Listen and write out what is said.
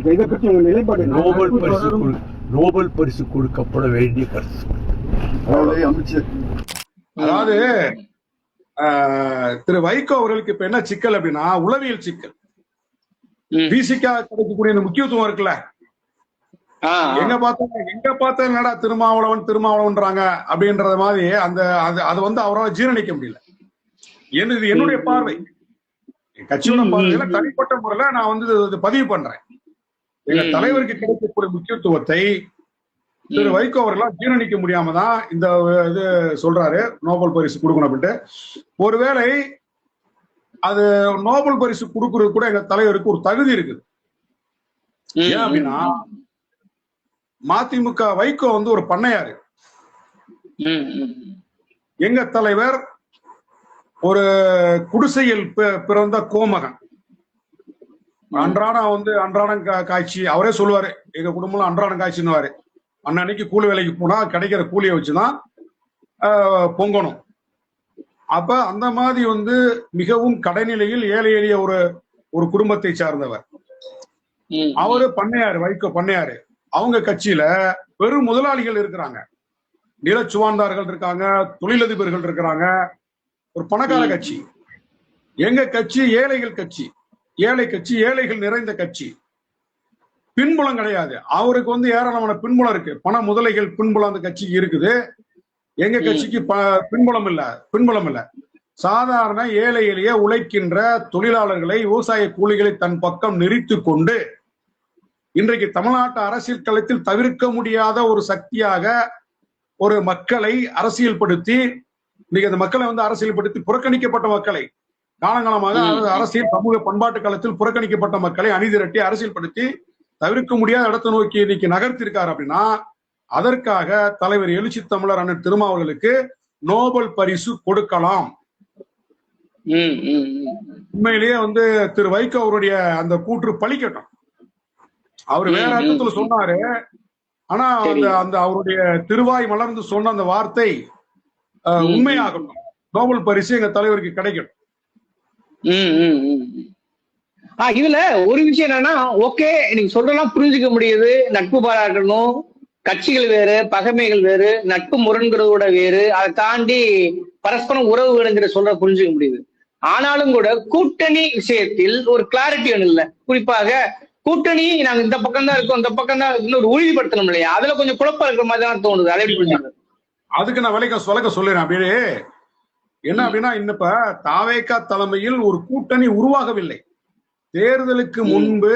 இதை பற்றி உங்க நிலைப்பாடு என்ன? நோபல் பரிசு கொடுக்கப்பட வேண்டிய கருத்து. அதாவது திரு வைகோ அவர்களுக்கு இப்ப என்ன சிக்கல் அப்படின்னா உளவியல் சிக்கல். பிசிகா கிடைக்கக்கூடிய இந்த முக்கியத்துவம் இருக்குல்ல, எங்க பார்த்தா என்னடா திருமாவளவன்றாங்க அப்படின்றத மாதிரி அந்த அது வந்து அவரால் ஜீரணிக்க முடியல. என்னுடைய பார்வை, கட்சியோட பார்வையில தனிப்பட்ட முறையில நான் வந்து பதிவு பண்றேன். எங்க தலைவருக்கு கிடைக்கக்கூடிய முக்கியத்துவத்தை திரு வைகோ அவர்களால் ஜீரணிக்க முடியாம தான் இந்த இது சொல்றாரு நோபல் பரிசு கொடுக்கணும் அப்படின்ட்டு. ஒருவேளை அது நோபல் பரிசு கொடுக்கறது கூட எங்க தலைவருக்கு ஒரு தகுதி இருக்குது. ஏன் அப்படின்னா மதிமுக வைகோ வந்து ஒரு பண்ணையாரு, எங்க தலைவர் ஒரு குடிசையில் பிறந்த கோமகன். அன்றாடம் காய்ச்சி அவரே சொல்லுவாரு, எங்க குடும்பம் அன்றாடம் காய்ச்சின்னுவாரு. அன்னைக்கு கூலி வேலைக்கு போனா கிடைக்கிற கூலியை வச்சுதான் பொங்கணும். அப்ப அந்த மாதிரி வந்து மிகவும் கடைநிலையில் ஏழை எளிய ஒரு குடும்பத்தை சார்ந்தவர். அவரு பண்ணையாரு, வைகோ பண்ணையாரு. அவங்க கட்சியில பெரும் முதலாளிகள் இருக்கிறாங்க, நிலச்சுவார்ந்தார்கள் இருக்காங்க, தொழிலதிபர்கள் இருக்கிறாங்க, ஒரு பணக்கார கட்சி. எங்க கட்சி ஏழைகள் கட்சி, ஏழைகள் நிறைந்த கட்சி. பின்புலம் கிடையாது. அவருக்கு வந்து ஏராளமான பின்புலம் இருக்கு, பண முதலைகள் பின்புலம் அந்த கட்சிக்கு இருக்குது. எங்க கட்சிக்கு பின்புலம் இல்ல. சாதாரண ஏழை எளிய உழைக்கின்ற தொழிலாளர்களை, விவசாய கூலிகளை தன் பக்கம் நிறுத்தி கொண்டு இன்றைக்கு தமிழ்நாட்டு அரசியல் களத்தில் தவிர்க்க முடியாத ஒரு சக்தியாக ஒரு மக்களை அரசியல்படுத்தி, இன்னைக்கு அந்த மக்களை வந்து அரசியல்படுத்தி புறக்கணிக்கப்பட்ட மக்களை, காலங்காலமாக அரசியல் சமூக பண்பாட்டு களத்தில் புறக்கணிக்கப்பட்ட மக்களை அணிதிரட்டி அரசியல்படுத்தி தவிர்க்க முடியாத இடத்தை நோக்கி இன்னைக்கு நகர்த்திருக்காரு. அப்படின்னா அதற்காக தலைவர் எழுச்சி தமிழர் அண்ணன் திருமாவளவனுக்கு நோபல் பரிசு கொடுக்கலாம். உண்மையிலேயே வந்து திரு வைகோ அவருடைய அந்த கூற்று பலிக்கட்டும். அவர் வேற அர்த்தத்துல சொன்னாரு, ஆனா அந்த அவருடைய திருவாய் மலர்ந்து சொன்ன அந்த வார்த்தை உண்மையாகட்டும். நோபல் பரிசு எங்க தலைவருக்கு கிடைக்கட்டும். இதுல ஒரு விஷயம் என்னன்னா, ஓகே நீங்க சொல்றதெல்லாம் புரிஞ்சுக்க முடியுது. நட்பு பாராட்டணும், கட்சிகள் வேறு, பகைமைகள் வேறு, நட்பு முரண்கிறதோட வேறு, அதை தாண்டி பரஸ்பரம் உறவு வேணுங்கிற சொல்ற புரிஞ்சுக்க முடியுது. ஆனாலும் கூட கூட்டணி விஷயத்தில் ஒரு கிளாரிட்டி ஒண்ணு இல்ல. குறிப்பாக கூட்டணி நாங்க இந்த பக்கம் தான் இருக்கோம், இந்த பக்கம் தான் இன்னொரு உறுதிப்படுத்தணும் இல்லையா? அதுல கொஞ்சம் குழப்பம் இருக்கிற மாதிரி தான் தோணுது. அதை புரிஞ்சுக்க அதுக்கு நான் விளக்க சொல்லுறேன். அப்படியே என்ன அப்படின்னா, இன்னப்ப தாவேகா தலைமையில் ஒரு கூட்டணி உருவாகவில்லை. தேர்தலுக்கு முன்பு